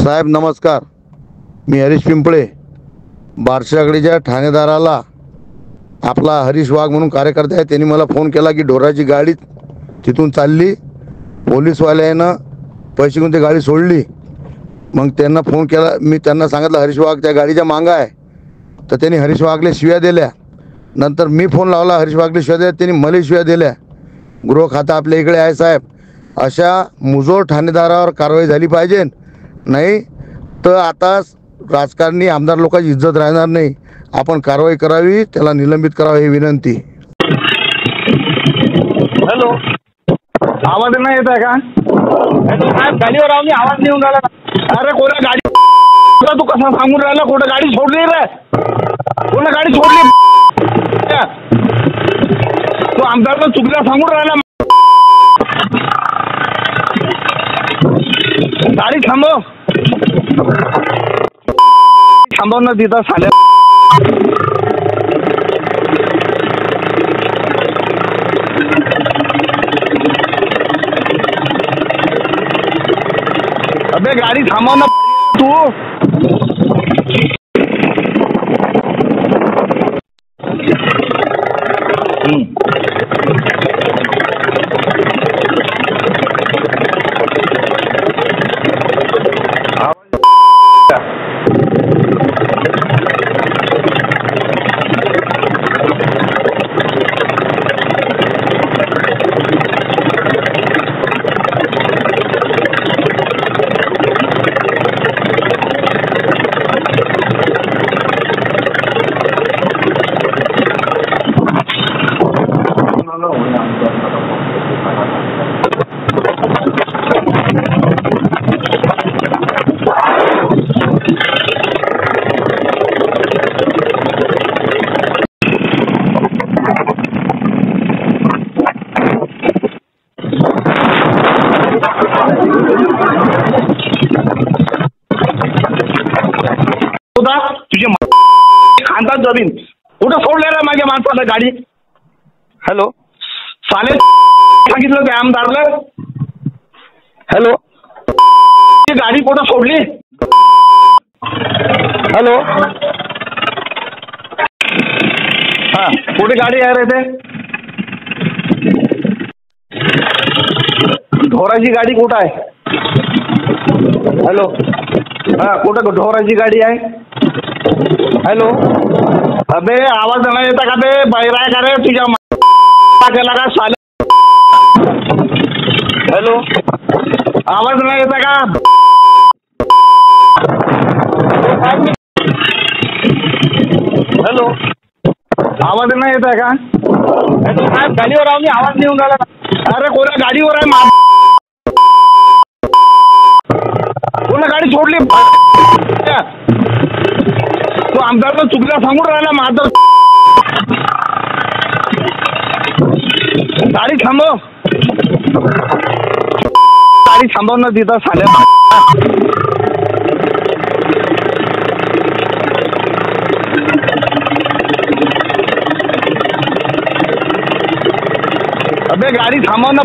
साहेब नमस्कार, मी हरीश पिंपळे. बारशागडीच्या ठाणेदाराला आपला हरीश वाघ म्हणून कार्यकर्ता आहे, त्यांनी मला फोन केला की ढोराची गाडी तिथून चालली, पोलीसवाल्यानं पैसे घेऊन ती गाडी सोडली. मग त्यांना फोन केला, मी त्यांना सांगितलं हरीश वाघ त्या गाडीच्या मागं आहे. तर त्यांनी हरीश वाघले शिव्या दिल्या. नंतर मी फोन लावला, हरीश वाघले शिव्या दिल्या, त्यांनी मला शिव्या दिल्या. गृह खातं आपल्या इकडे आहे साहेब. अशा मुजोर ठाणेदारावर कारवाई झाली पाहिजे, नाही तर आता राजकारणी आमदार लोकांची इज्जत राहणार नाही. आपण कारवाई करावी, त्याला निलंबित करावे ही विनंती. हॅलो, आवाज नाही येत आहे का? साहेब गाडीवर आम्ही आवाज नेऊन राहिला. अरे कोणा गाडी तू कसा सांगून राहिला? कुठं गाडी सोडली रे? कोणा गाडी सोडली? तू आमदार चुकीला सांगून राहिला. गाडी थांबव, थांबव ना तिथं साल्या. अबे गाडी थांबव ना तू. तुझे खानदान जमीन कुठं सोडले रे माझ्या माणसाला गाडी? हॅलो, साले सांगितलं ते आमदारला. हॅलो, गाडी कुठं सोडली? हॅलो, हा कुठे गाडी आहे रे ते? ढोराची गाडी कुठं आहे? हॅलो, हा कुठं ढोराची गाडी आहे? हॅलो, अबे आवाज नाही येता का? बे बैराय का रे तुझ्या केला का साले? हॅलो, आवाज नाही येता का? हॅलो, आवाज नाही येत आहे का? साहेब गाडीवर आम्ही आवाज नेऊन राहिला. अरे कोणा गाडीवर आहे? कोणा गाडी सोडली? तू आमदार चुकीला सांगून राहिला. माझं गाडी थांबव, गाडी थांबव ना तिथं साल्या. अबे गाडी थांबव ना.